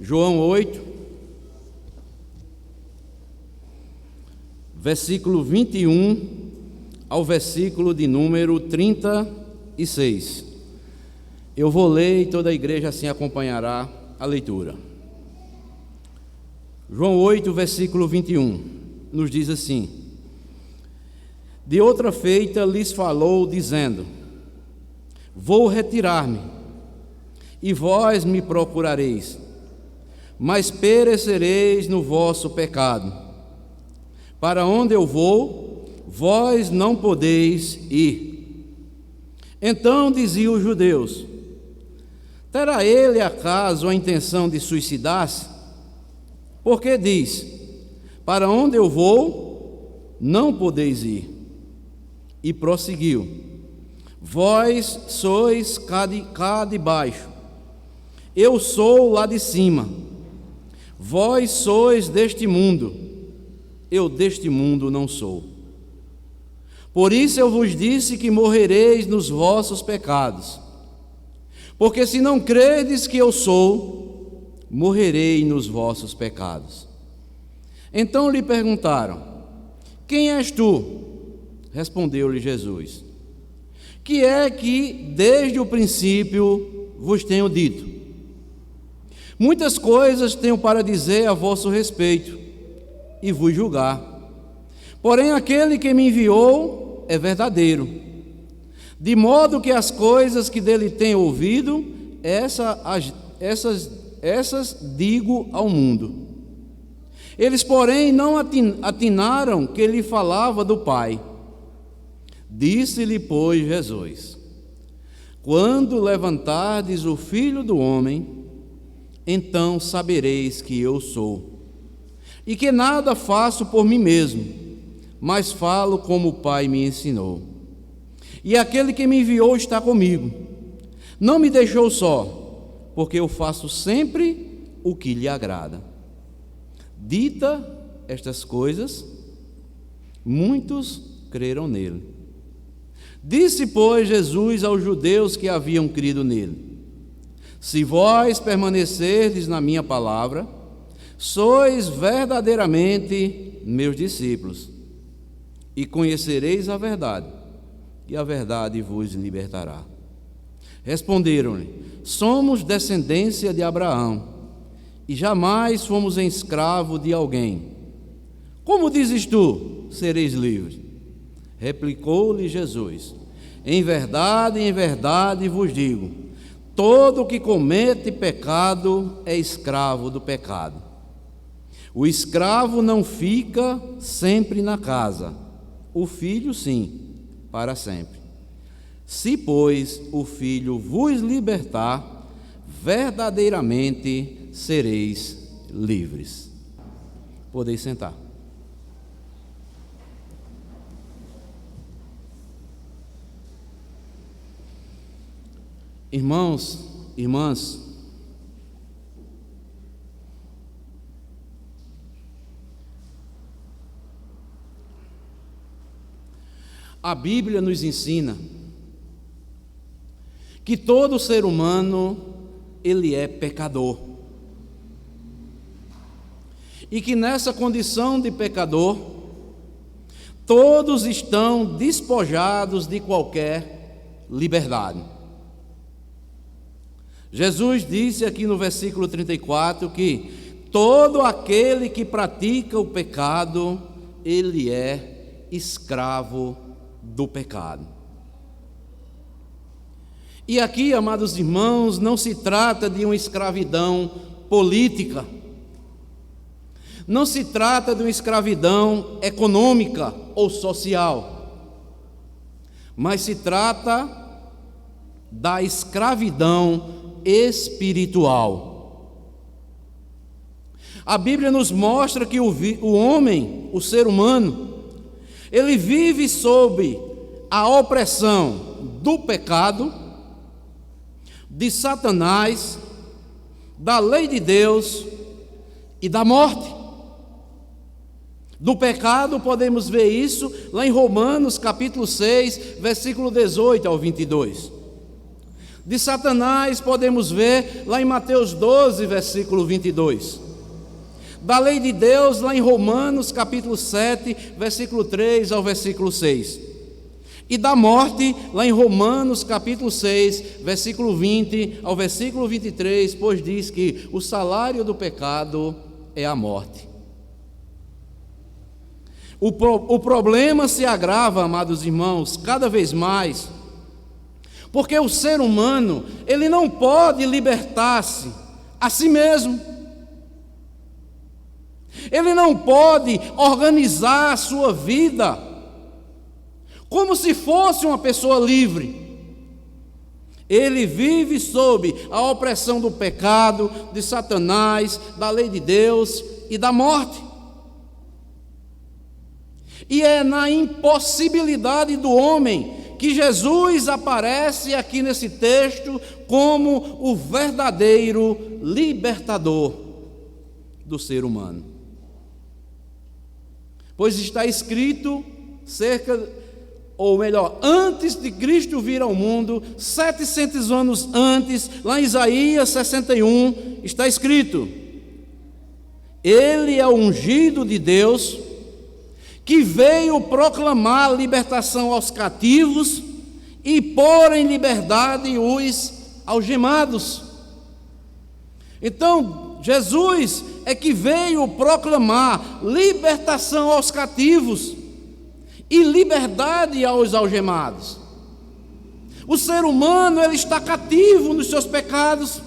João 8, versículo 21 ao versículo de número 36. Eu vou ler e toda a igreja assim acompanhará a leitura. João 8, versículo 21, nos diz assim: De outra feita lhes falou, dizendo: Vou retirar-me, e vós me procurareis, mas perecereis no vosso pecado. Para onde eu vou, vós não podeis ir. Então diziam os judeus: Terá ele acaso a intenção de suicidar-se? Porque diz: Para onde eu vou, não podeis ir. E prosseguiu: Vós sois cá de baixo, eu sou lá de cima. Vós sois deste mundo, eu deste mundo não sou. Por isso eu vos disse que morrereis nos vossos pecados. Porque se não credes que eu sou, morrerei nos vossos pecados. Então lhe perguntaram: Quem és tu? Respondeu-lhe Jesus: Que é que desde o princípio vos tenho dito? Muitas coisas tenho para dizer a vosso respeito e vos julgar. Porém aquele que me enviou é verdadeiro, de modo que as coisas que dele tenho ouvido, essas digo ao mundo. Eles, porém, não atinaram que ele falava do Pai. Disse-lhe, pois, Jesus: Quando levantardes o Filho do Homem, então sabereis que eu sou, e que nada faço por mim mesmo, mas falo como o Pai me ensinou. E aquele que me enviou está comigo. Não me deixou só, porque eu faço sempre o que lhe agrada. Dita estas coisas, muitos creram nele. Disse, pois, Jesus aos judeus que haviam crido nele: Se vós permanecerdes na minha palavra, sois verdadeiramente meus discípulos, e conhecereis a verdade, e a verdade vos libertará. Responderam-lhe: Somos descendência de Abraão, e jamais fomos escravo de alguém. Como dizes tu, sereis livres? Replicou-lhe Jesus: em verdade vos digo, todo o que comete pecado é escravo do pecado. O escravo não fica sempre na casa, o filho sim, para sempre. Se, pois, o Filho vos libertar, verdadeiramente sereis livres. Podeis sentar. Irmãos, irmãs, a Bíblia nos ensina que todo ser humano, ele é pecador. E que nessa condição de pecador, todos estão despojados de qualquer liberdade. Jesus disse aqui no versículo 34 que todo aquele que pratica o pecado, ele é escravo do pecado. E aqui, amados irmãos, não se trata de uma escravidão política, não se trata de uma escravidão econômica ou social, mas se trata da escravidão espiritual. A Bíblia nos mostra que o homem, o ser humano, ele vive sob a opressão do pecado, de Satanás, da lei de Deus e da morte. Do pecado podemos ver isso lá em Romanos capítulo 6, versículo 18 ao 22. De Satanás podemos ver lá em Mateus 12, versículo 22. Da lei de Deus lá em Romanos capítulo 7, versículo 3 ao versículo 6. E da morte lá em Romanos capítulo 6, versículo 20 ao versículo 23, pois diz que o salário do pecado é a morte. O problema se agrava, amados irmãos, cada vez mais, porque o ser humano, ele não pode libertar-se a si mesmo. Ele não pode organizar a sua vida como se fosse uma pessoa livre. Ele vive sob a opressão do pecado, de Satanás, da lei de Deus e da morte. E é na impossibilidade do homem que Jesus aparece aqui nesse texto como o verdadeiro libertador do ser humano. Pois está escrito antes de Cristo vir ao mundo, 700 anos antes, lá em Isaías 61, está escrito: Ele é o ungido de Deus, que veio proclamar a libertação aos cativos e pôr em liberdade os algemados. Então, Jesus é que veio proclamar libertação aos cativos e liberdade aos algemados. O ser humano, ele está cativo nos seus pecados,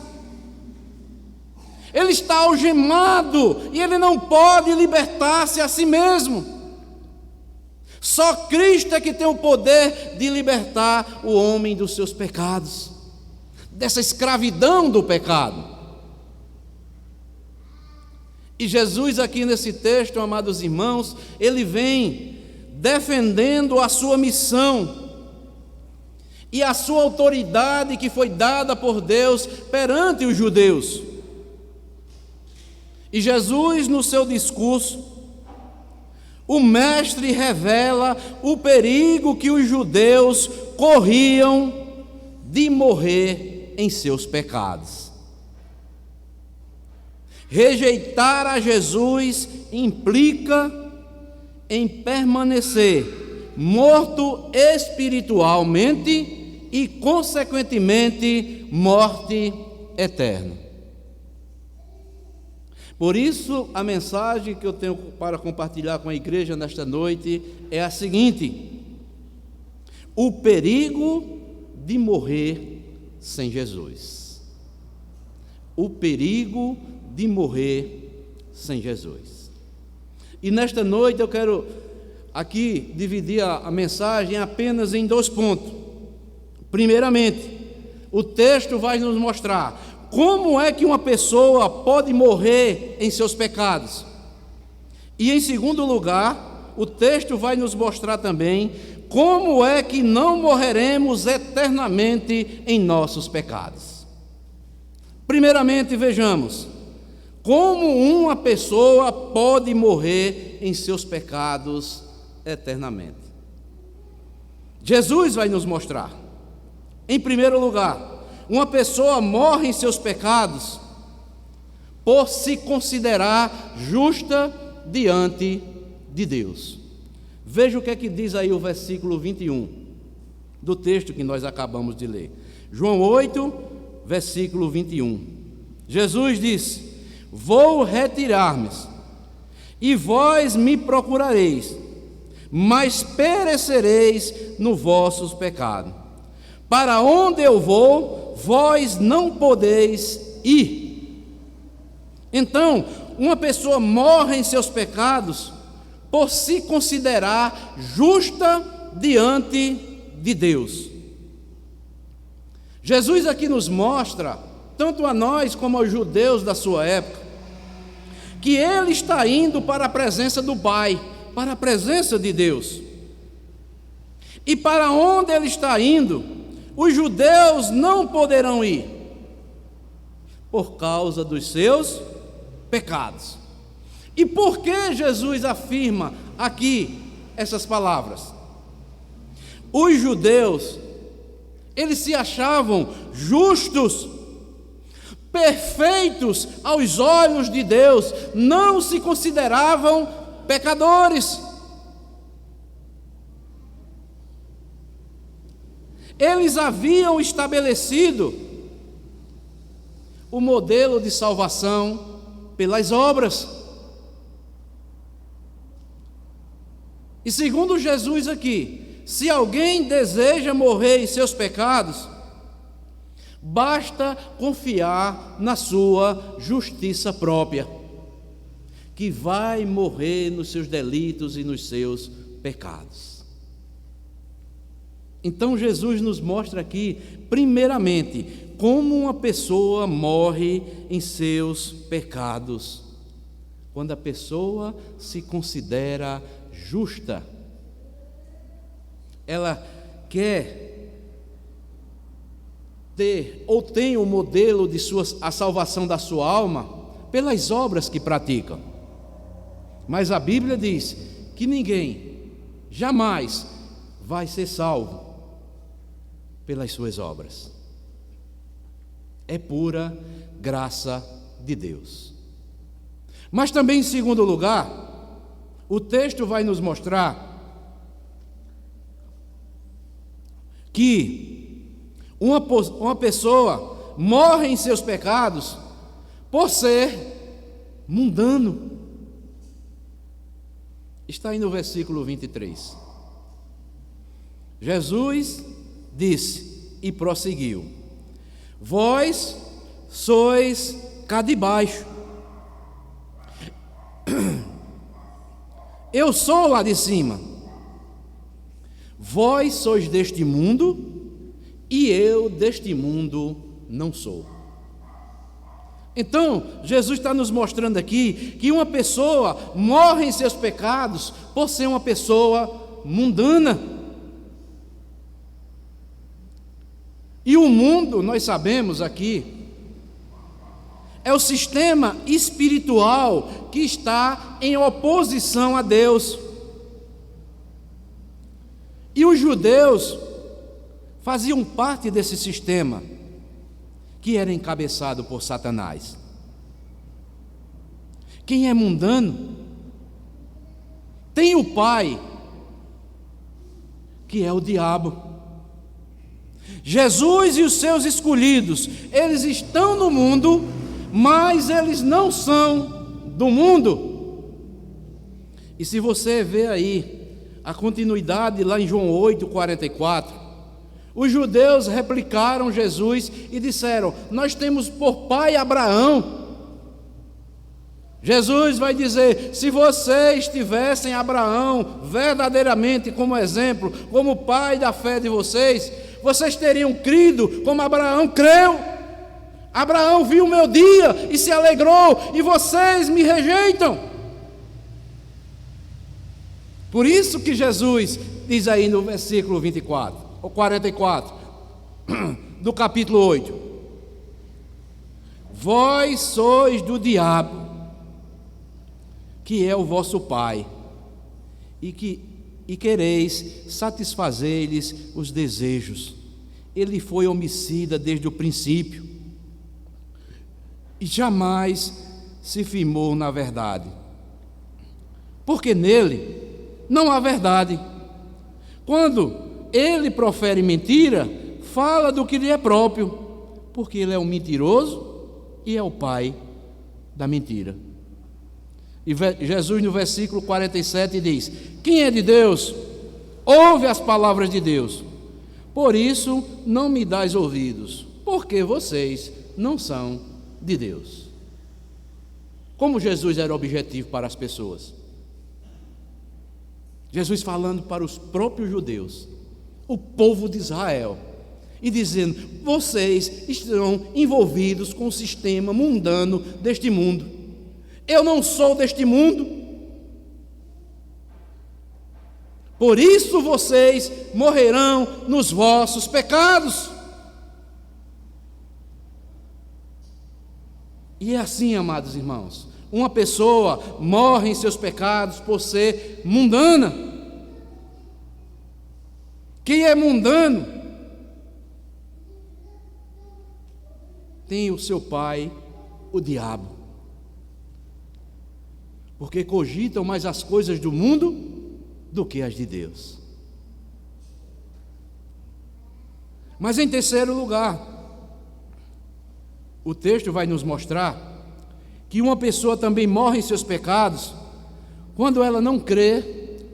ele está algemado e ele não pode libertar-se a si mesmo. Só Cristo é que tem o poder de libertar o homem dos seus pecados, dessa escravidão do pecado. E Jesus aqui nesse texto, amados irmãos, ele vem defendendo a sua missão e a sua autoridade que foi dada por Deus perante os judeus. E Jesus, no seu discurso, o mestre revela o perigo que os judeus corriam de morrer em seus pecados. Rejeitar a Jesus implica em permanecer morto espiritualmente e, consequentemente, morte eterna. Por isso, a mensagem que eu tenho para compartilhar com a igreja nesta noite é a seguinte: o perigo de morrer sem Jesus. O perigo de morrer sem Jesus. E nesta noite eu quero aqui dividir a mensagem apenas em 2 pontos. Primeiramente, o texto vai nos mostrar como é que uma pessoa pode morrer em seus pecados. E em segundo lugar, o texto vai nos mostrar também como é que não morreremos eternamente em nossos pecados. Primeiramente, vejamos como uma pessoa pode morrer em seus pecados eternamente. Jesus vai nos mostrar. Em primeiro lugar, uma pessoa morre em seus pecados por se considerar justa diante de Deus. Veja o que é que diz aí o versículo 21 do texto que nós acabamos de ler. João 8, versículo 21. Jesus disse: Vou retirar-me, e vós me procurareis, mas perecereis no vossos pecados. Para onde eu vou, vós não podeis ir. Então, uma pessoa morre em seus pecados por se considerar justa diante de Deus. Jesus aqui nos mostra, tanto a nós como aos judeus da sua época, que ele está indo para a presença do Pai, para a presença de Deus. E para onde ele está indo, os judeus não poderão ir, por causa dos seus pecados. E por que Jesus afirma aqui essas palavras? Os judeus, Eles se achavam justos, perfeitos aos olhos de Deus, não se consideravam pecadores. Eles haviam estabelecido o modelo de salvação pelas obras. E segundo Jesus aqui, se alguém deseja morrer em seus pecados, basta confiar na sua justiça própria, que vai morrer nos seus delitos e nos seus pecados. Então Jesus nos mostra aqui, primeiramente, como uma pessoa morre em seus pecados, quando a pessoa se considera justa. Ela quer ter ou tem o modelo de a salvação da sua alma pelas obras que praticam. Mas a Bíblia diz que ninguém jamais vai ser salvo pelas suas obras. É pura graça de Deus. Mas também, em segundo lugar, o texto vai nos mostrar que uma pessoa morre em seus pecados por ser mundano. Está aí no versículo 23. Jesus disse e prosseguiu: vós sois cá de baixo, eu sou lá de cima. Vós sois deste mundo e eu deste mundo não sou. Então, Jesus está nos mostrando aqui que uma pessoa morre em seus pecados por ser uma pessoa mundana. E o mundo, nós sabemos aqui, é o sistema espiritual que está em oposição a Deus. E os judeus faziam parte desse sistema, que era encabeçado por Satanás. Quem é mundano tem o pai, que é o diabo. Jesus e os seus escolhidos, eles estão no mundo, mas eles não são do mundo. E se você vê aí a continuidade lá em João 8:44, os judeus replicaram Jesus e disseram: nós temos por pai Abraão. Jesus vai dizer: se vocês tivessem Abraão verdadeiramente como exemplo, como pai da fé de vocês, vocês teriam crido como Abraão creu. Abraão viu o meu dia e se alegrou, e vocês me rejeitam. Por isso que Jesus diz aí no versículo 24, ou 44, do capítulo 8: vós sois do diabo, que é o vosso pai, e quereis satisfazer-lhes os desejos. Ele foi homicida desde o princípio, e jamais se firmou na verdade, porque nele não há verdade. Quando ele profere mentira, fala do que lhe é próprio, porque ele é um mentiroso e é o pai da mentira. E Jesus no versículo 47 diz: quem é de Deus, ouve as palavras de Deus. Por isso não me dais ouvidos, porque vocês não são de Deus. Como Jesus era objetivo para as pessoas. Jesus falando para os próprios judeus, o povo de Israel, e dizendo: vocês estão envolvidos com o sistema mundano deste mundo. Eu não sou deste mundo. Por isso vocês morrerão nos vossos pecados. E é assim, amados irmãos, uma pessoa morre em seus pecados por ser mundana. Quem é mundano tem o seu pai, o diabo, porque cogitam mais as coisas do mundo do que as de Deus. Mas em terceiro lugar, o texto vai nos mostrar que uma pessoa também morre em seus pecados quando ela não crê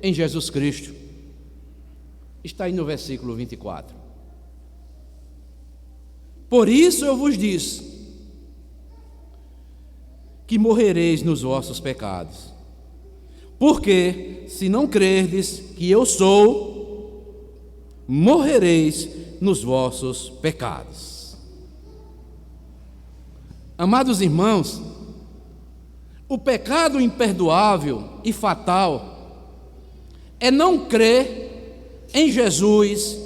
em Jesus Cristo. Está aí no versículo 24. Por isso eu vos disse que morrereis nos vossos pecados. Porque se não crerdes que eu sou, morrereis nos vossos pecados. Amados irmãos, o pecado imperdoável e fatal é não crer em Jesus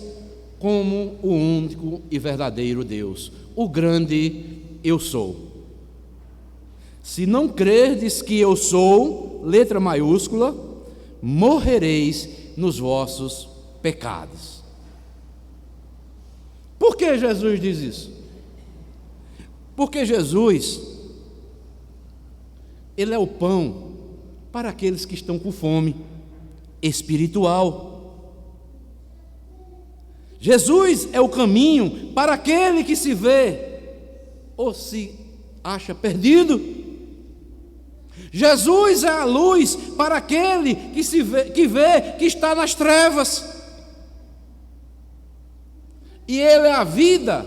como o único e verdadeiro Deus, o grande eu sou. Se não crerdes que eu sou, letra maiúscula, morrereis nos vossos pecados. Por que Jesus diz isso? Porque Jesus, Ele é o pão para aqueles que estão com fome espiritual. Jesus é o caminho para aquele que se vê ou se acha perdido. Jesus é a luz para aquele que vê que está nas trevas. E Ele é a vida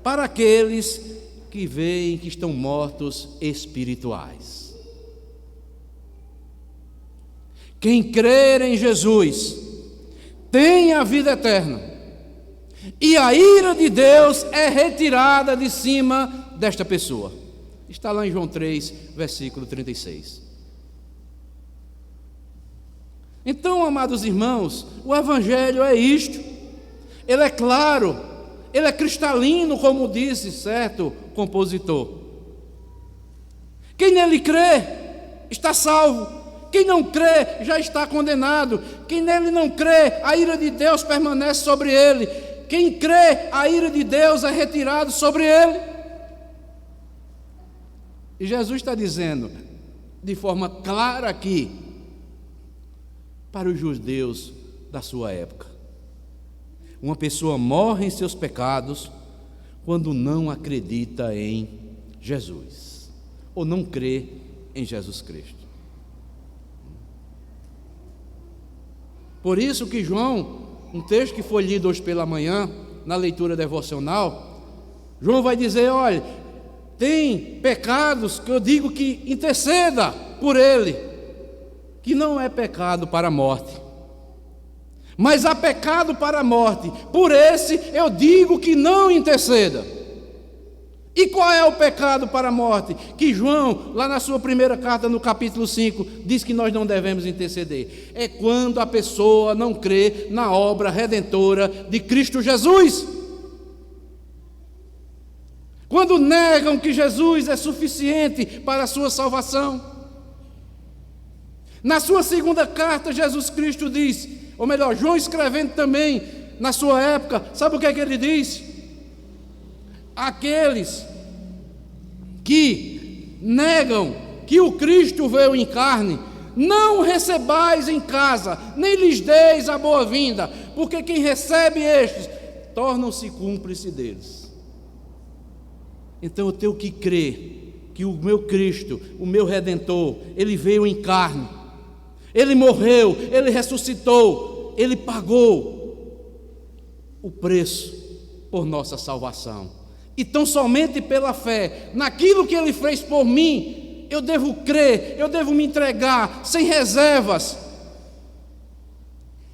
para aqueles que veem que estão mortos espirituais. Quem crer em Jesus tem a vida eterna, e a ira de Deus é retirada de cima desta pessoa. Está lá em João 3, versículo 36. Então, amados irmãos, o Evangelho é isto. Ele é claro, ele é cristalino, como disse certo compositor. Quem nele crê está salvo. Quem não crê já está condenado. Quem nele não crê, a ira de Deus permanece sobre ele. Quem crê, a ira de Deus é retirada sobre ele. E Jesus está dizendo, de forma clara aqui, para os judeus da sua época: uma pessoa morre em seus pecados quando não acredita em Jesus, ou não crê em Jesus Cristo. Por isso que João, um texto que foi lido hoje pela manhã, na leitura devocional, João vai dizer: olha, tem pecados que eu digo que interceda por ele, que não é pecado para a morte, mas há pecado para a morte, por esse eu digo que não interceda. E qual é o pecado para a morte? Que João, lá na sua primeira carta, no capítulo 5, diz que nós não devemos interceder. É quando a pessoa não crê na obra redentora de Cristo Jesus. Quando negam que Jesus é suficiente para a sua salvação. Na sua segunda carta, Jesus Cristo diz, ou melhor, João escrevendo também na sua época, sabe o que é que ele diz? Aqueles que negam que o Cristo veio em carne, não recebais em casa, nem lhes deis a boa-vinda, porque quem recebe estes, tornam-se cúmplice deles. Então eu tenho que crer que o meu Cristo, o meu Redentor, Ele veio em carne, Ele morreu, Ele ressuscitou, Ele pagou o preço por nossa salvação. E tão somente pela fé, naquilo que Ele fez por mim, eu devo crer, eu devo me entregar, sem reservas,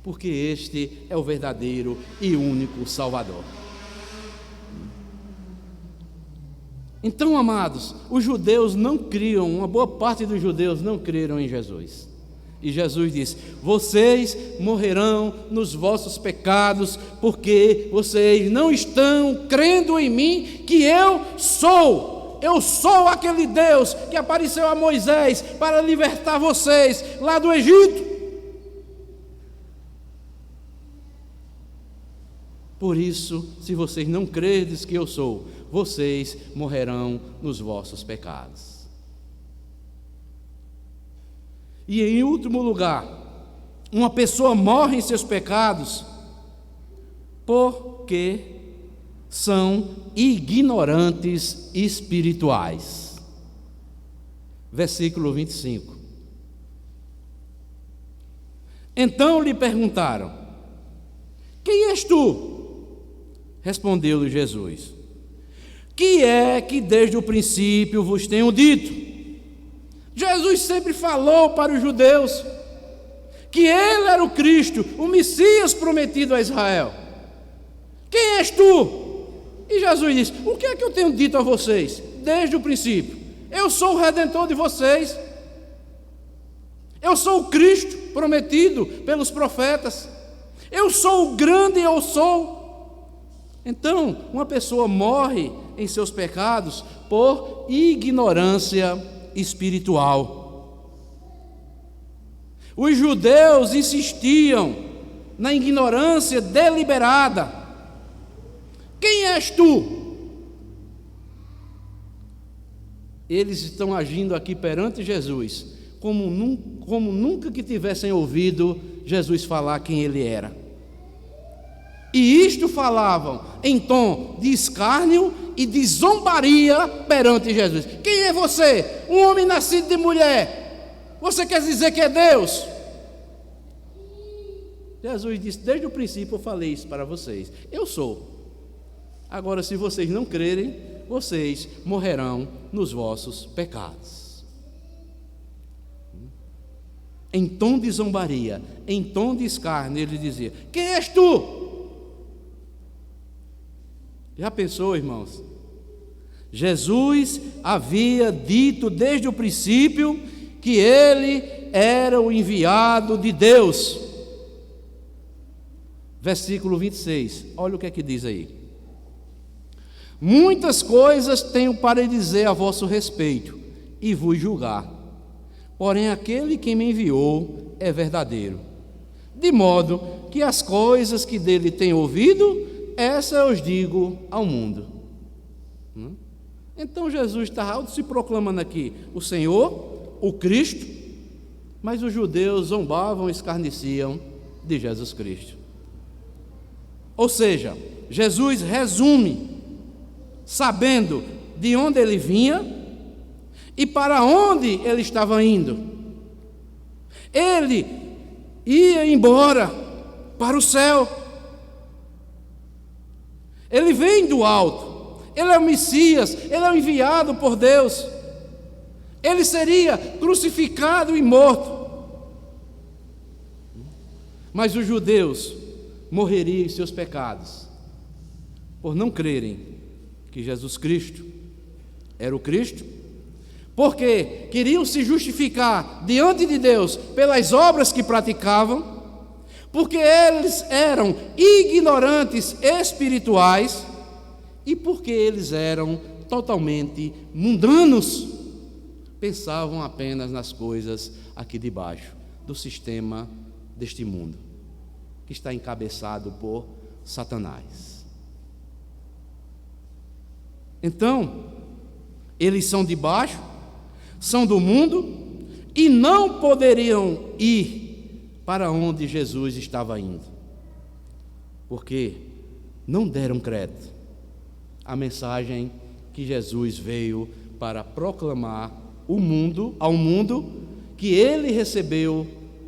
porque este é o verdadeiro e único Salvador. Então, amados, os judeus não criam, uma boa parte dos judeus não creram em Jesus. E Jesus disse: vocês morrerão nos vossos pecados, porque vocês não estão crendo em mim, que eu sou aquele Deus que apareceu a Moisés para libertar vocês lá do Egito. Por isso, se vocês não credes que eu sou, vocês morrerão nos vossos pecados. E em último lugar, uma pessoa morre em seus pecados porque são ignorantes espirituais. Versículo 25. Então lhe perguntaram: quem és tu? Respondeu-lhe Jesus: que é que desde o princípio vos tenho dito? Jesus sempre falou para os judeus que ele era o Cristo, o Messias prometido a Israel. Quem és tu? E Jesus disse: o que é que eu tenho dito a vocês desde o princípio? Eu sou o Redentor de vocês. Eu sou o Cristo prometido pelos profetas. Eu sou o grande eu sou. Então, uma pessoa morre em seus pecados por ignorância espiritual. Os judeus insistiam na ignorância deliberada. Quem és tu? Eles estão agindo aqui perante Jesus como nunca que tivessem ouvido Jesus falar quem ele era. E isto falavam em tom de escárnio e de zombaria perante Jesus. Quem é você? Um homem nascido de mulher. Você quer dizer que é Deus? Jesus disse: desde o princípio eu falei isso para vocês. Eu sou. Agora, se vocês não crerem, vocês morrerão nos vossos pecados. Em tom de zombaria, em tom de escárnio, ele dizia: quem és tu? Já pensou, irmãos? Jesus havia dito desde o princípio que ele era o enviado de Deus. Versículo 26, olha o que é que diz aí: muitas coisas tenho para dizer a vosso respeito e vos julgar, porém aquele que me enviou é verdadeiro, de modo que as coisas que dele tenho ouvido, essa eu os digo ao mundo. Então Jesus está se proclamando aqui o Senhor, o Cristo, mas os judeus zombavam e escarneciam de Jesus Cristo. Ou seja, Jesus resume, sabendo de onde ele vinha e para onde ele estava indo. Ele ia embora para o céu. Ele vem do alto. Ele é o Messias, ele é o enviado por Deus. Ele seria crucificado e morto. Mas os judeus morreriam em seus pecados por não crerem que Jesus Cristo era o Cristo, porque queriam se justificar diante de Deus pelas obras que praticavam, porque eles eram ignorantes espirituais e porque eles eram totalmente mundanos, pensavam apenas nas coisas aqui debaixo do sistema deste mundo, que está encabeçado por Satanás. Então, eles são de baixo, são do mundo e não poderiam ir para onde Jesus estava indo, porque não deram crédito à mensagem que Jesus veio para proclamar ao mundo que ele recebeu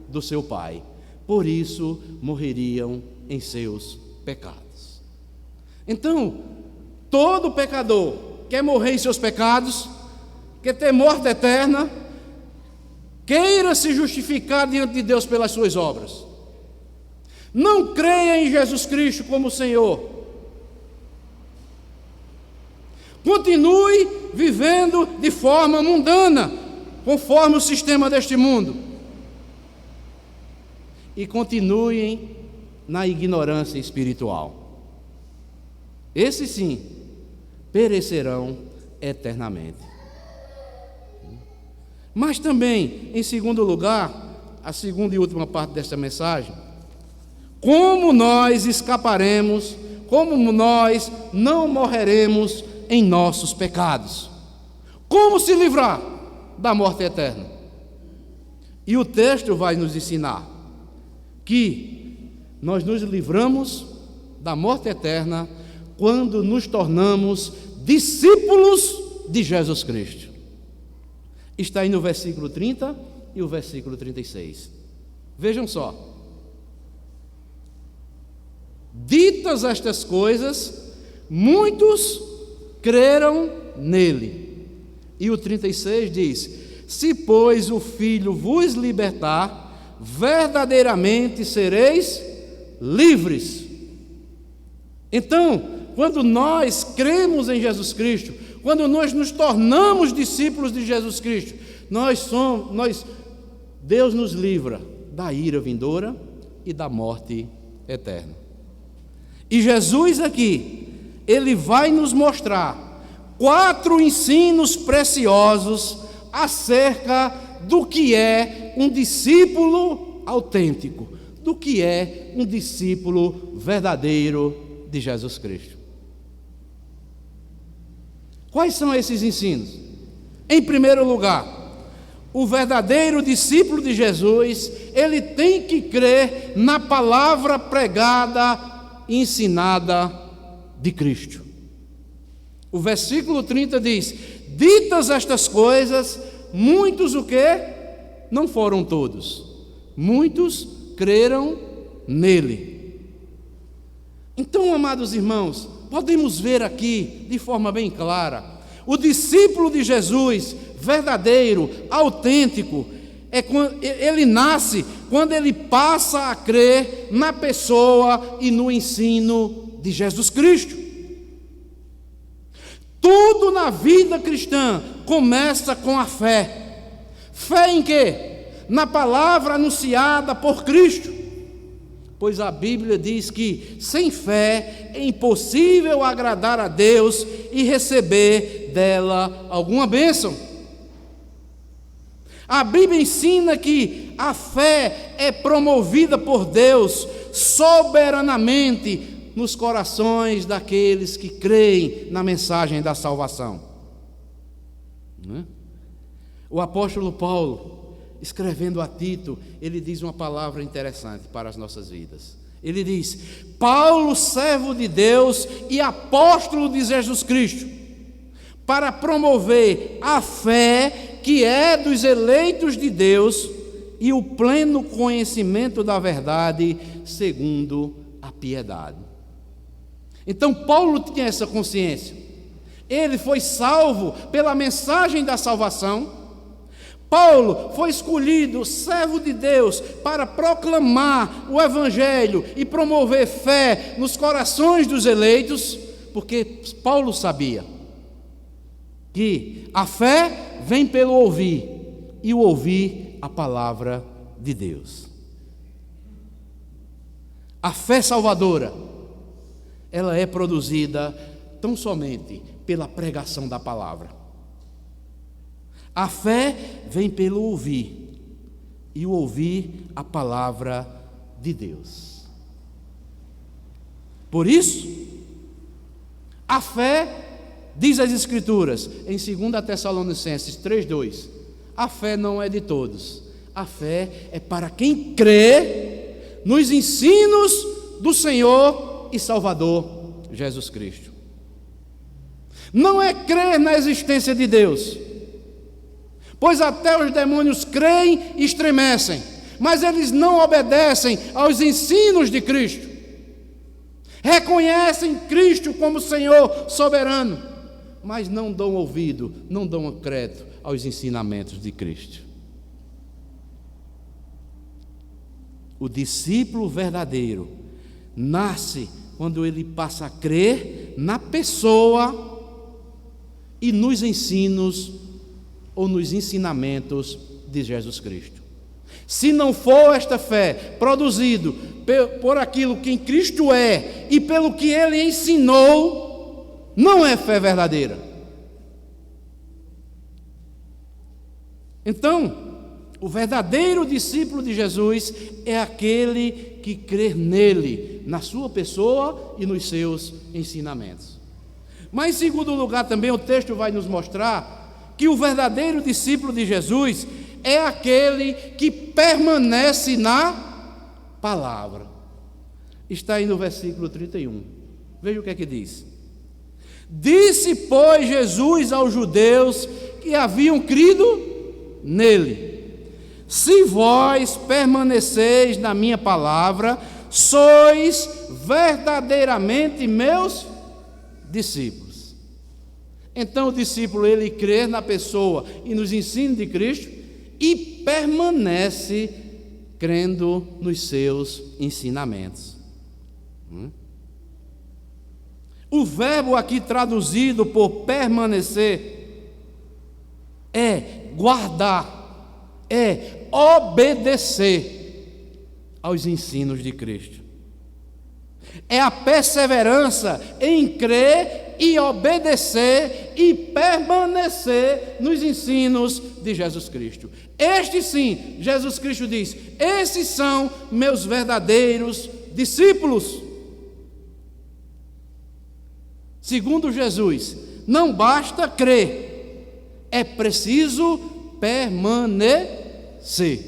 do seu Pai. Por isso morreriam em seus pecados. Então, todo pecador quer morrer em seus pecados, quer ter morte eterna, queira se justificar diante de Deus pelas suas obras. Não creia em Jesus Cristo como Senhor. Continue vivendo de forma mundana, conforme o sistema deste mundo. E continuem na ignorância espiritual. Esses sim perecerão eternamente. Mas também, em segundo lugar, a segunda e última parte desta mensagem, como nós escaparemos, como nós não morreremos em nossos pecados. Como se livrar da morte eterna? E o texto vai nos ensinar que nós nos livramos da morte eterna quando nos tornamos discípulos de Jesus Cristo. Está aí no versículo 30 e o versículo 36. Vejam só. Ditas estas coisas, muitos creram nele. E o 36 diz: se, pois, o Filho vos libertar, verdadeiramente sereis livres. Então, quando nós cremos em Jesus Cristo, quando nós nos tornamos discípulos de Jesus Cristo, Deus nos livra da ira vindoura e da morte eterna. E Jesus aqui, ele vai nos mostrar 4 ensinos preciosos acerca do que é um discípulo autêntico, do que é um discípulo verdadeiro de Jesus Cristo. Quais são esses ensinos? Em primeiro lugar, o verdadeiro discípulo de Jesus, ele tem que crer na palavra pregada e ensinada de Cristo. O versículo 30 diz: ditas estas coisas, muitos o quê? Não foram todos. Muitos creram nele. Então, amados irmãos, podemos ver aqui de forma bem clara, o discípulo de Jesus, verdadeiro, autêntico, ele nasce quando ele passa a crer na pessoa e no ensino de Jesus Cristo. Tudo na vida cristã começa com a fé. Fé em quê? Na palavra anunciada por Cristo. Pois a Bíblia diz que sem fé é impossível agradar a Deus e receber dela alguma bênção. A Bíblia ensina que a fé é promovida por Deus soberanamente nos corações daqueles que creem na mensagem da salvação. O apóstolo Paulo, escrevendo a Tito, ele diz uma palavra interessante para as nossas vidas. Ele diz: Paulo, servo de Deus e apóstolo de Jesus Cristo, para promover a fé que é dos eleitos de Deus e o pleno conhecimento da verdade segundo a piedade. Então Paulo tinha essa consciência. Ele foi salvo pela mensagem da salvação. Paulo foi escolhido, servo de Deus, para proclamar o Evangelho e promover fé nos corações dos eleitos, porque Paulo sabia que a fé vem pelo ouvir, e o ouvir a palavra de Deus. A fé salvadora, ela é produzida tão somente pela pregação da palavra. A fé vem pelo ouvir, e o ouvir a palavra de Deus. Por isso, a fé, diz as Escrituras, em 2 Tessalonicenses 3:2, a fé não é de todos, a fé é para quem crê nos ensinos do Senhor e Salvador Jesus Cristo. Não é crer na existência de Deus, pois até os demônios creem e estremecem, mas eles não obedecem aos ensinos de Cristo. Reconhecem Cristo como Senhor soberano, mas não dão ouvido, não dão crédito aos ensinamentos de Cristo. O discípulo verdadeiro nasce quando ele passa a crer na pessoa e nos ensinos ou nos ensinamentos de Jesus Cristo. Se não for esta fé produzido por aquilo que em Cristo é e pelo que Ele ensinou, não é fé verdadeira. Então, o verdadeiro discípulo de Jesus é aquele que crê nele, na sua pessoa e nos seus ensinamentos. Mas, em segundo lugar, também o texto vai nos mostrar que o verdadeiro discípulo de Jesus é aquele que permanece na palavra. Está aí no versículo 31. Veja o que é que diz. Disse, pois, Jesus aos judeus que haviam crido nele: se vós permaneceis na minha palavra, sois verdadeiramente meus discípulos. Então o discípulo, ele crê na pessoa e nos ensinos de Cristo e permanece crendo nos seus ensinamentos. O verbo aqui traduzido por permanecer é guardar, é obedecer aos ensinos de Cristo. É a perseverança em crer e obedecer e permanecer nos ensinos de Jesus Cristo. Este sim, Jesus Cristo diz, esses são meus verdadeiros discípulos. Segundo Jesus, não basta crer, é preciso permanecer.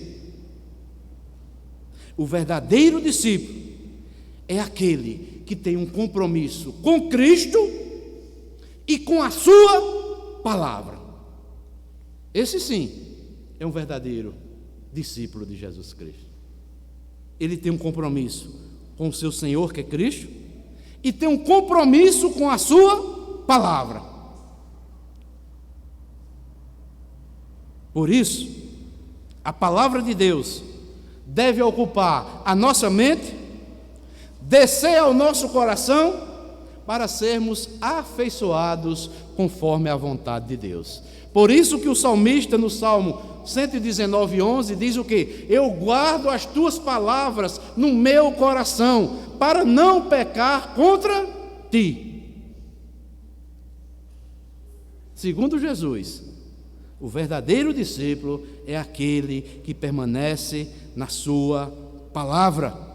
O verdadeiro discípulo é aquele que tem um compromisso com Cristo e com a sua palavra. Esse sim é um verdadeiro discípulo de Jesus Cristo. Ele tem um compromisso com o seu Senhor, que é Cristo, e tem um compromisso com a sua palavra. Por isso, a palavra de Deus deve ocupar a nossa mente, descer ao nosso coração, para sermos afeiçoados conforme a vontade de Deus. Por isso que o salmista no Salmo 119:11 diz o quê? Eu guardo as tuas palavras no meu coração, para não pecar contra ti. Segundo Jesus, o verdadeiro discípulo é aquele que permanece na sua palavra.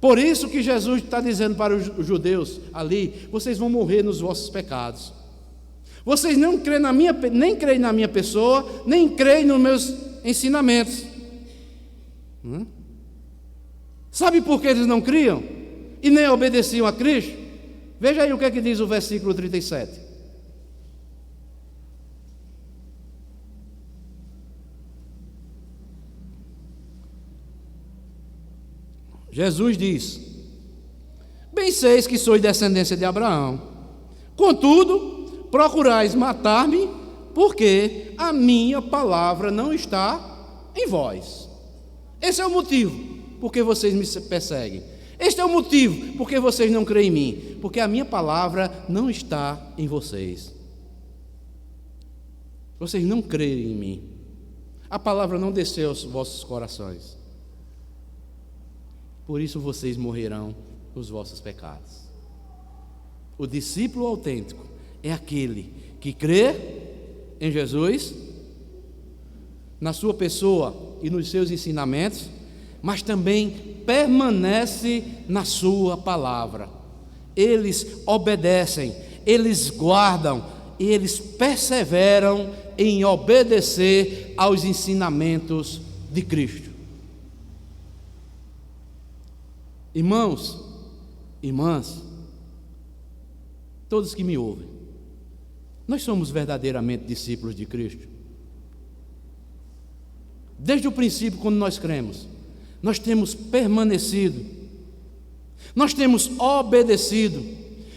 Por isso que Jesus está dizendo para os judeus ali, vocês vão morrer nos vossos pecados. Vocês não creem nem creem na minha pessoa, nem creem nos meus ensinamentos. Sabe por que eles não criam? E nem obedeciam a Cristo? Veja aí o que é que diz o versículo 37. Jesus diz: bem seis que sois descendência de Abraão, contudo, procurais matar-me, porque a minha palavra não está em vós. Esse é o motivo porque vocês me perseguem. Este é o motivo porque vocês não creem em mim, porque a minha palavra não está em vocês. Vocês não creem em mim. A palavra não desceu aos vossos corações. Por isso vocês morrerão nos vossos pecados. O discípulo autêntico é aquele que crê em Jesus, na sua pessoa e nos seus ensinamentos, mas também permanece na sua palavra. Eles obedecem, eles guardam, eles perseveram em obedecer aos ensinamentos de Cristo. Irmãos, irmãs, todos que me ouvem, nós somos verdadeiramente discípulos de Cristo? Desde o princípio, quando nós cremos, nós temos permanecido, nós temos obedecido,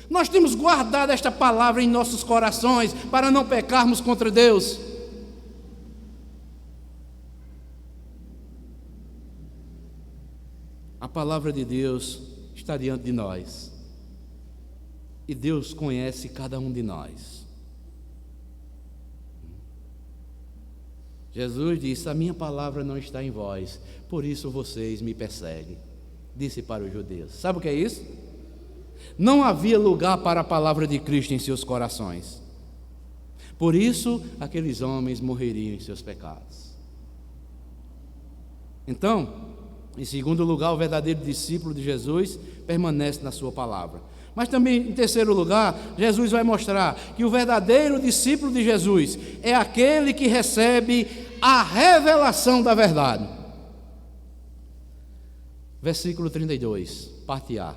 nós temos guardado esta palavra em nossos corações para não pecarmos contra Deus. A palavra de Deus está diante de nós, e Deus conhece cada um de nós. Jesus disse: a minha palavra não está em vós, por isso vocês me perseguem. Disse para os judeus. Sabe o que é isso? Não havia lugar para a palavra de Cristo em seus corações. Por isso, aqueles homens morreriam em seus pecados. Então, em segundo lugar, o verdadeiro discípulo de Jesus permanece na sua palavra. Mas também, em terceiro lugar, Jesus vai mostrar que o verdadeiro discípulo de Jesus é aquele que recebe a revelação da verdade. Versículo 32, parte A.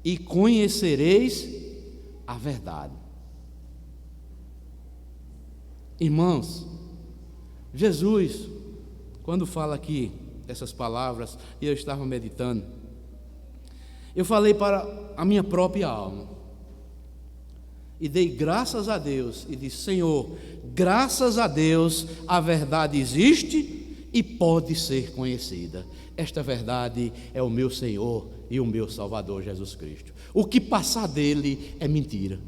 E conhecereis a verdade. Irmãos, Jesus, quando fala aqui essas palavras, e eu estava meditando, eu falei para a minha própria alma, e dei graças a Deus, e disse: Senhor, graças a Deus, a verdade existe e pode ser conhecida. Esta verdade é o meu Senhor e o meu Salvador Jesus Cristo. O que passar dele é mentira.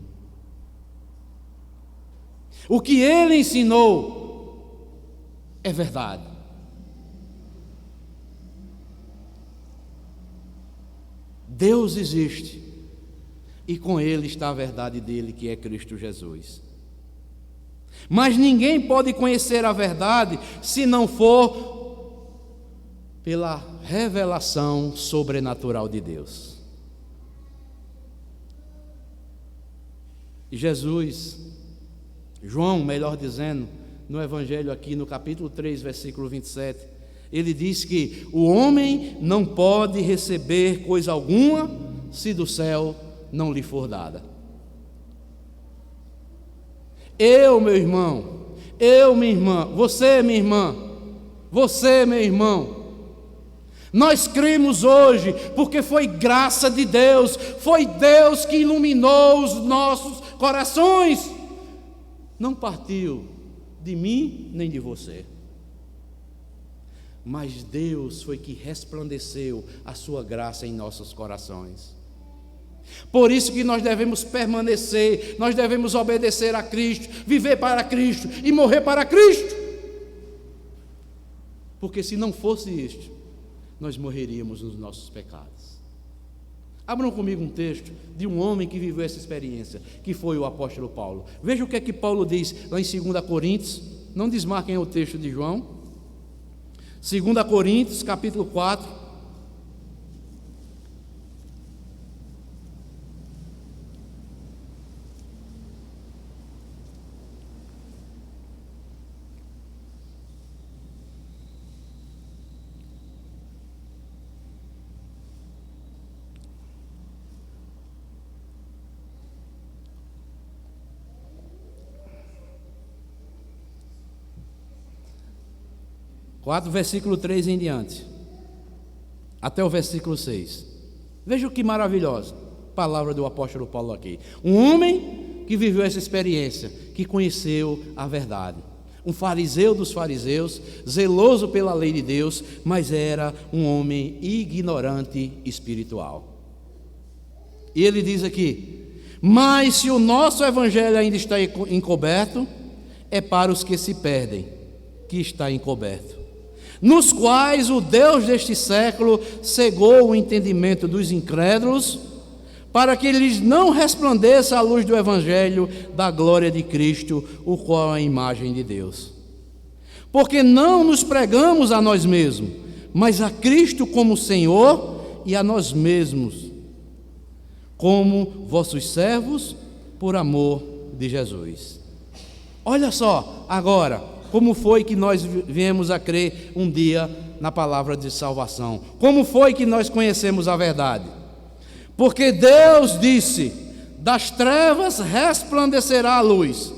O que ele ensinou é verdade. Deus existe e com ele está a verdade dele, que é Cristo Jesus. Mas ninguém pode conhecer a verdade se não for pela revelação sobrenatural de Deus. E Jesus, João, melhor dizendo, no Evangelho aqui no capítulo 3, versículo 27, ele diz que o homem não pode receber coisa alguma se do céu não lhe for dada. Eu, meu irmão, eu, minha irmã, você, minha irmã, você, meu irmão, nós cremos hoje porque foi graça de Deus, foi Deus que iluminou os nossos corações, não partiu de mim nem de você, mas Deus foi que resplandeceu a sua graça em nossos corações. Por isso que nós devemos permanecer, nós devemos obedecer a Cristo, viver para Cristo e morrer para Cristo, porque se não fosse isto, nós morreríamos nos nossos pecados. Abram comigo um texto de um homem que viveu essa experiência, que foi o apóstolo Paulo. Veja o que é que Paulo diz lá em 2 Coríntios, não desmarquem o texto de João, 2 Coríntios, capítulo 4, versículo 3 em diante, até o versículo 6. Veja que maravilhosa palavra do apóstolo Paulo aqui. Um homem que viveu essa experiência, que conheceu a verdade. Um fariseu dos fariseus, zeloso pela lei de Deus, mas era um homem ignorante espiritual. E ele diz aqui: mas se o nosso evangelho ainda está encoberto, é para os que se perdem, que está encoberto, nos quais o Deus deste século cegou o entendimento dos incrédulos, para que lhes não resplandeça a luz do Evangelho da glória de Cristo, o qual é a imagem de Deus. Porque não nos pregamos a nós mesmos, mas a Cristo como Senhor, e a nós mesmos como vossos servos, por amor de Jesus. Olha só agora como foi que nós viemos a crer um dia na palavra de salvação. Como foi que nós conhecemos a verdade? Porque Deus disse: das trevas resplandecerá a luz.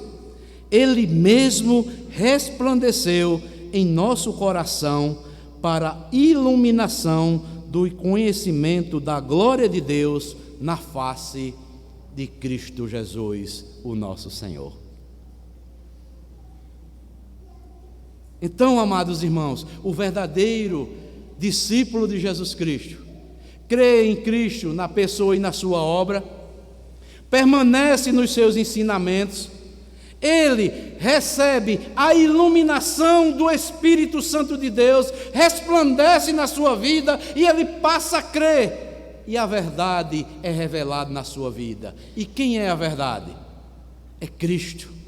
Ele mesmo resplandeceu em nosso coração para a iluminação do conhecimento da glória de Deus na face de Cristo Jesus, o nosso Senhor. Então, amados irmãos, o verdadeiro discípulo de Jesus Cristo crê em Cristo, na pessoa e na sua obra, permanece nos seus ensinamentos, ele recebe a iluminação do Espírito Santo de Deus, resplandece na sua vida e ele passa a crer, e a verdade é revelada na sua vida. E quem é a verdade? É Cristo.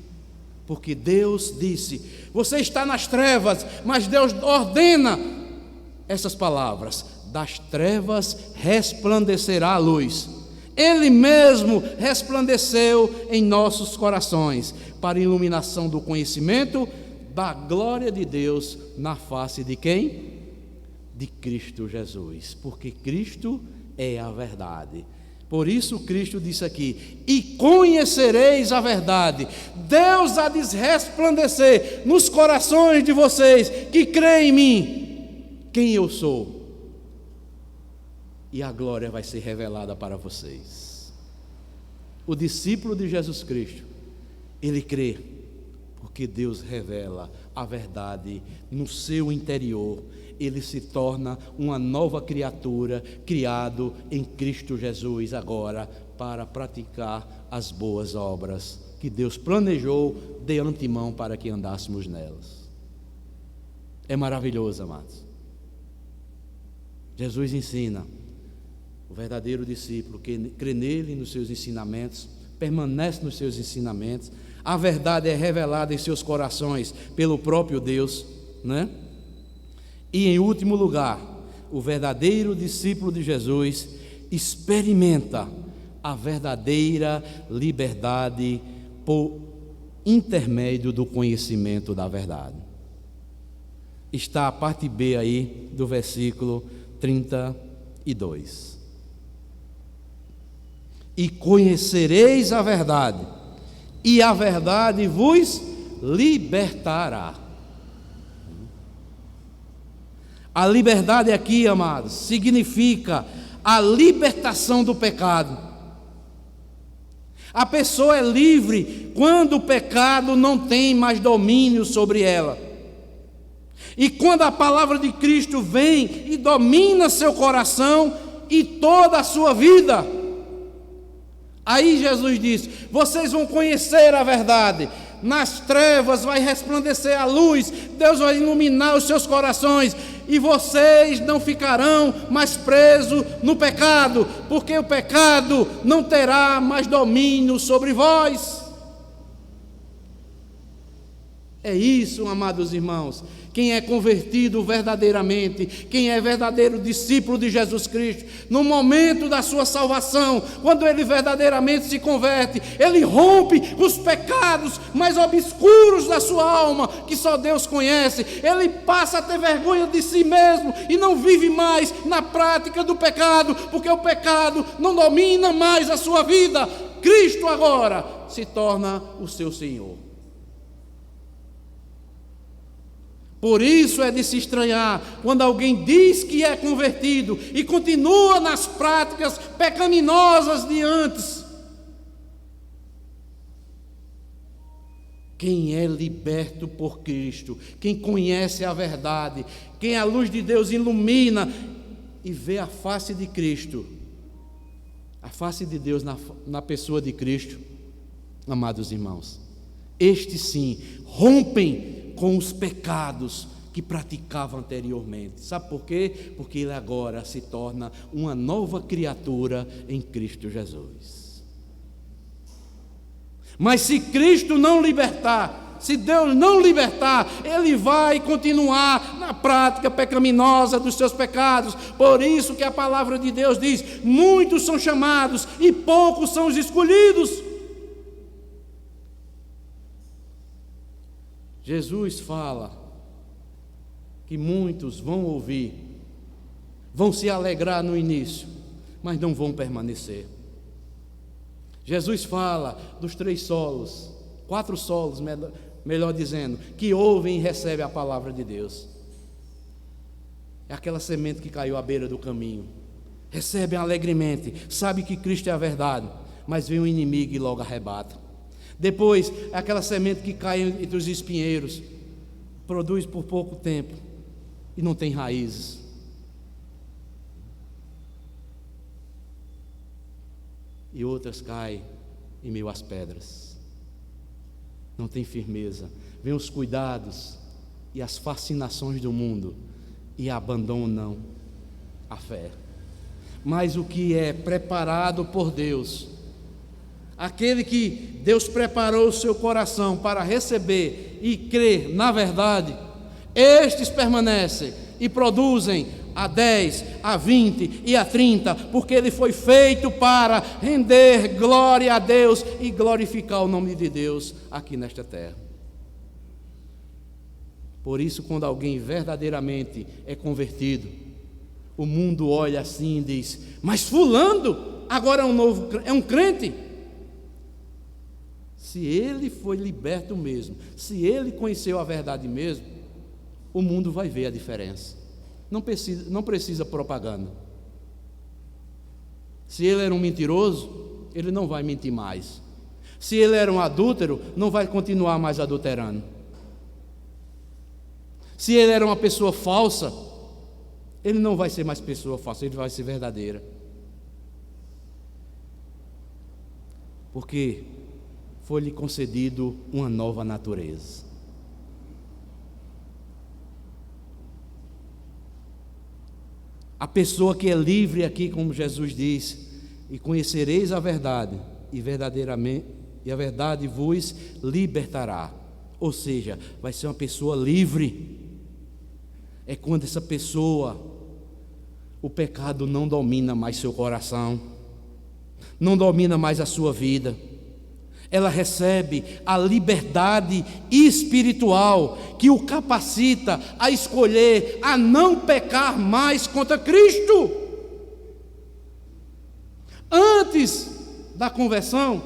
Porque Deus disse: você está nas trevas, mas Deus ordena essas palavras: das trevas resplandecerá a luz. Ele mesmo resplandeceu em nossos corações, para a iluminação do conhecimento da glória de Deus na face de quem? De Cristo Jesus, porque Cristo é a verdade. Por isso Cristo disse aqui: e conhecereis a verdade. Deus há de resplandecer nos corações de vocês que creem em mim, quem eu sou. E a glória vai ser revelada para vocês. O discípulo de Jesus Cristo, ele crê, porque Deus revela a verdade no seu interior. Ele se torna uma nova criatura, criado em Cristo Jesus agora, para praticar as boas obras que Deus planejou de antemão para que andássemos nelas. É maravilhoso, amados. Jesus ensina: o verdadeiro discípulo que crê nele, nos seus ensinamentos, permanece nos seus ensinamentos, a verdade é revelada em seus corações pelo próprio Deus, né? E em último lugar, o verdadeiro discípulo de Jesus experimenta a verdadeira liberdade por intermédio do conhecimento da verdade. Está a parte B aí do versículo 32. E conhecereis a verdade, e a verdade vos libertará. A liberdade aqui, amados, significa a libertação do pecado. A pessoa é livre quando o pecado não tem mais domínio sobre ela. E quando a palavra de Cristo vem e domina seu coração e toda a sua vida, aí Jesus diz: vocês vão conhecer a verdade. Nas trevas vai resplandecer a luz, Deus vai iluminar os seus corações, e vocês não ficarão mais presos no pecado, porque o pecado não terá mais domínio sobre vós. É isso, amados irmãos. Quem é convertido verdadeiramente, quem é verdadeiro discípulo de Jesus Cristo, no momento da sua salvação, quando ele verdadeiramente se converte, ele rompe os pecados mais obscuros da sua alma, que só Deus conhece. Ele passa a ter vergonha de si mesmo e não vive mais na prática do pecado, porque o pecado não domina mais a sua vida. Cristo agora se torna o seu Senhor. Por isso é de se estranhar quando alguém diz que é convertido e continua nas práticas pecaminosas de antes. Quem é liberto por Cristo, quem conhece a verdade, quem a luz de Deus ilumina e vê a face de Cristo, a face de Deus na pessoa de Cristo, amados irmãos, estes sim rompem com os pecados que praticava anteriormente. Sabe por quê? Porque ele agora se torna uma nova criatura em Cristo Jesus. Mas se Cristo não libertar, se Deus não libertar, ele vai continuar na prática pecaminosa dos seus pecados. Por isso que a palavra de Deus diz: muitos são chamados e poucos são os escolhidos. Jesus fala que muitos vão ouvir, vão se alegrar no início, mas não vão permanecer. Jesus fala dos 3 solos, 4 solos, melhor dizendo, que ouvem e recebem a palavra de Deus. É aquela semente que caiu à beira do caminho, recebem alegremente, sabe que Cristo é a verdade, mas vem um inimigo e logo arrebata. Depois, é aquela semente que cai entre os espinheiros, produz por pouco tempo e não tem raízes. E outras caem em meio às pedras. Não tem firmeza. Vêm os cuidados e as fascinações do mundo e abandonam a fé. Mas o que é preparado por Deus, aquele que Deus preparou o seu coração para receber e crer na verdade, estes permanecem e produzem a 10, a 20 e a 30, porque ele foi feito para render glória a Deus e glorificar o nome de Deus aqui nesta terra. Por isso, quando alguém verdadeiramente é convertido, o mundo olha assim e diz: mas fulano agora é um crente. Se ele foi liberto mesmo, se ele conheceu a verdade mesmo, o mundo vai ver a diferença. Não precisa propaganda. Se ele era um mentiroso, ele não vai mentir mais. Se ele era um adúltero, não vai continuar mais adulterando. Se ele era uma pessoa falsa, ele não vai ser mais pessoa falsa, ele vai ser verdadeira. Porque foi-lhe concedido uma nova natureza. A pessoa que é livre aqui, como Jesus disse, e conhecereis a verdade, e a verdade vos libertará. Ou seja, vai ser uma pessoa livre. É quando essa pessoa, o pecado não domina mais seu coração, não domina mais a sua vida. Ela recebe a liberdade espiritual que o capacita a escolher a não pecar mais contra Cristo. Antes da conversão,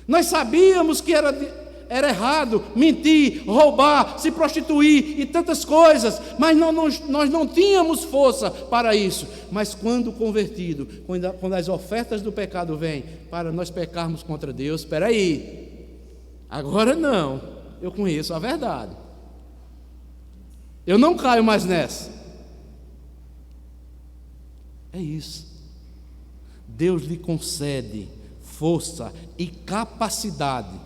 nós sabíamos que era errado mentir, roubar, se prostituir e tantas coisas, mas nós não tínhamos força para isso. Mas quando convertido, quando as ofertas do pecado vêm para nós pecarmos contra Deus, espera aí, agora não, eu conheço a verdade, eu não caio mais nessa. É isso. Deus lhe concede força e capacidade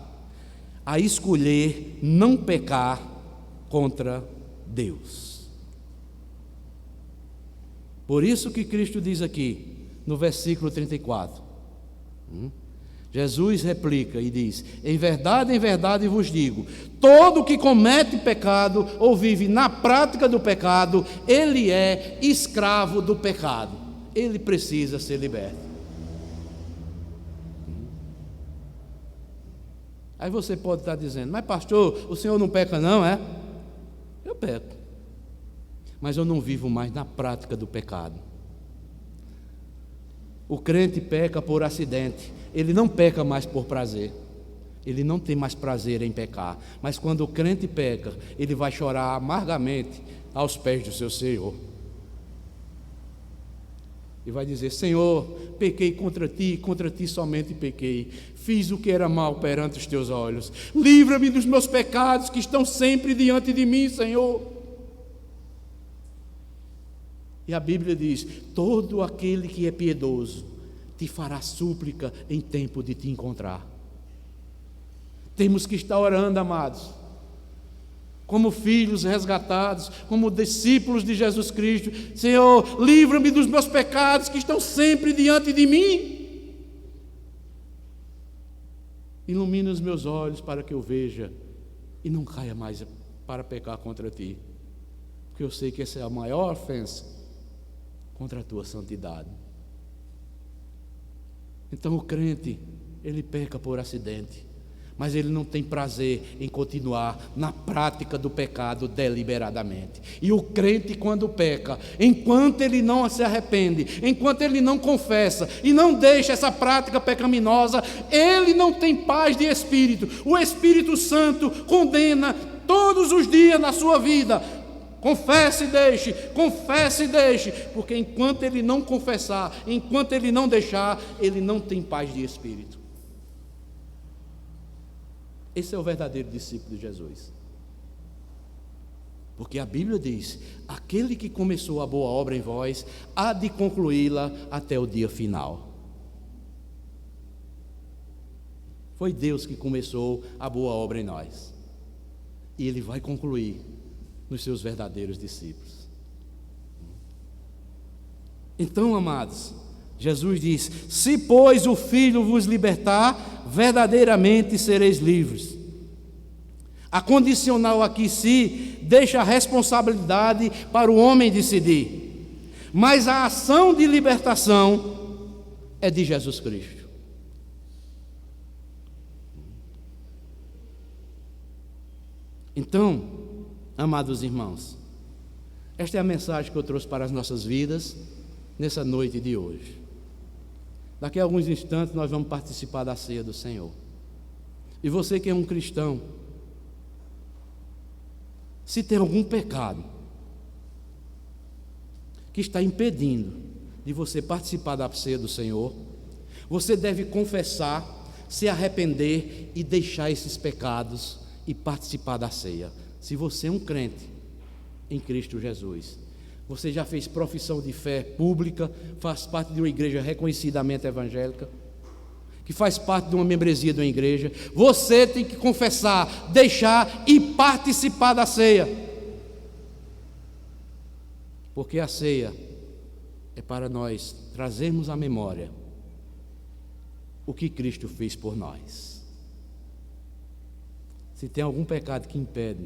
a escolher não pecar contra Deus. Por isso que Cristo diz aqui, no versículo 34, Jesus replica e diz: em verdade vos digo, todo que comete pecado ou vive na prática do pecado, ele é escravo do pecado, ele precisa ser liberto. Aí você pode estar dizendo: mas pastor, o senhor não peca não, é? Eu peco, mas eu não vivo mais na prática do pecado. O crente peca por acidente, ele não peca mais por prazer, ele não tem mais prazer em pecar. Mas quando o crente peca, ele vai chorar amargamente aos pés do seu Senhor e vai dizer: Senhor, pequei contra ti somente pequei, fiz o que era mal perante os teus olhos, livra-me dos meus pecados que estão sempre diante de mim, Senhor. E a Bíblia diz: todo aquele que é piedoso te fará súplica em tempo de te encontrar. Temos que estar orando, amados, como filhos resgatados, como discípulos de Jesus Cristo: Senhor, livra-me dos meus pecados que estão sempre diante de mim. Ilumina os meus olhos para que eu veja e não caia mais para pecar contra ti, porque eu sei que essa é a maior ofensa contra a tua santidade. Então o crente, ele peca por acidente, mas ele não tem prazer em continuar na prática do pecado deliberadamente. E o crente, quando peca, enquanto ele não se arrepende, enquanto ele não confessa e não deixa essa prática pecaminosa, ele não tem paz de espírito. O Espírito Santo condena todos os dias na sua vida: confesse e deixe, porque enquanto ele não confessar, enquanto ele não deixar, ele não tem paz de espírito. Esse é o verdadeiro discípulo de Jesus. Porque a Bíblia diz: aquele que começou a boa obra em vós, há de concluí-la até o dia final. Foi Deus que começou a boa obra em nós, e Ele vai concluir nos seus verdadeiros discípulos. Então, amados, Jesus diz: se pois o Filho vos libertar, verdadeiramente sereis livres. A condicional aqui, se deixa a responsabilidade para o homem decidir. mas a ação de libertação é de Jesus Cristo. Então, amados irmãos, esta é a mensagem que eu trouxe para as nossas vidas nessa noite de hoje. Daqui a alguns instantes nós vamos participar da ceia do Senhor. E você que é um cristão, se tem algum pecado que está impedindo de você participar da ceia do Senhor, você deve confessar, se arrepender e deixar esses pecados e participar da ceia. Se você é um crente em Cristo Jesus, você já fez profissão de fé pública, faz parte de uma igreja reconhecidamente evangélica, que faz parte de uma membresia de uma igreja, você tem que confessar, deixar e participar da ceia. Porque a ceia é para nós trazermos à memória o que Cristo fez por nós. Se tem algum pecado que impede,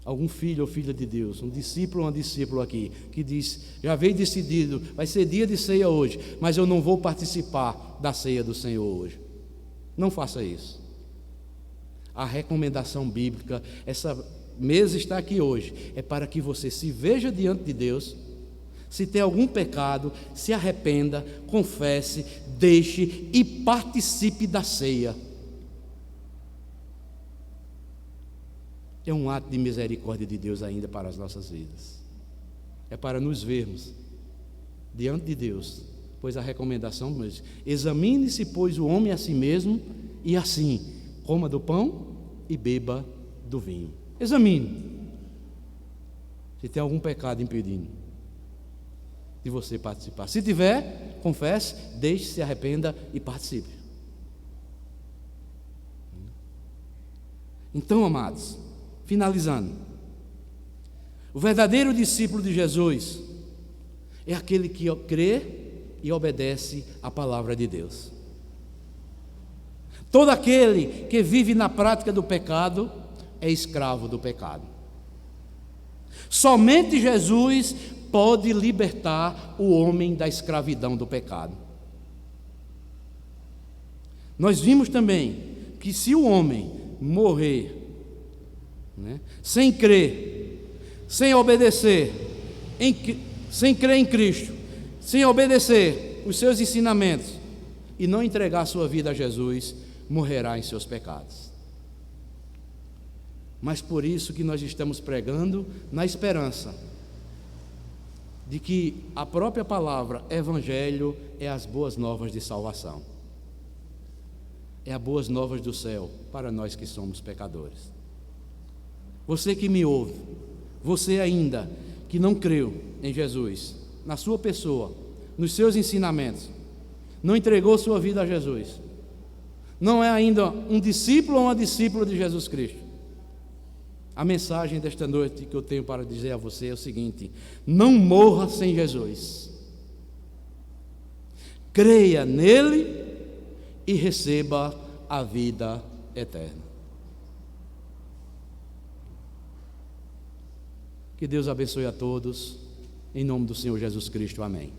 algum filho ou filha de Deus, um discípulo ou uma discípula aqui, que diz, já veio decidido, vai ser dia de ceia hoje, mas eu não vou participar da ceia do Senhor hoje. Não faça isso. A recomendação bíblica, essa mesa está aqui hoje, é para que você se veja diante de Deus, se tem algum pecado, se arrependa, confesse, deixe e participe da ceia. É um ato de misericórdia de Deus ainda para as nossas vidas. É para nos vermos diante de Deus, pois a recomendação diz: examine-se, pois, o homem a si mesmo, e assim coma do pão e beba do vinho. Examine se tem algum pecado impedindo de você participar. Se tiver, confesse, deixe, se arrependa e participe. Então, amados, finalizando, o verdadeiro discípulo de Jesus é aquele que crê e obedece à palavra de Deus. Todo aquele que vive na prática do pecado é escravo do pecado. Somente Jesus pode libertar o homem da escravidão do pecado. Nós vimos também que se o homem morrer, sem crer, sem obedecer, sem crer em Cristo, sem obedecer os seus ensinamentos e não entregar a sua vida a Jesus, morrerá em seus pecados. Mas por isso que nós estamos pregando na esperança de que a própria palavra Evangelho é as boas novas de salvação. É as boas novas do céu para nós que somos pecadores. Você que me ouve, você ainda que não creu em Jesus, na sua pessoa, nos seus ensinamentos, não entregou sua vida a Jesus, não é ainda um discípulo ou uma discípula de Jesus Cristo. A mensagem desta noite que eu tenho para dizer a você é o seguinte: não morra sem Jesus. Creia nele e receba a vida eterna. Que Deus abençoe a todos, em nome do Senhor Jesus Cristo, amém.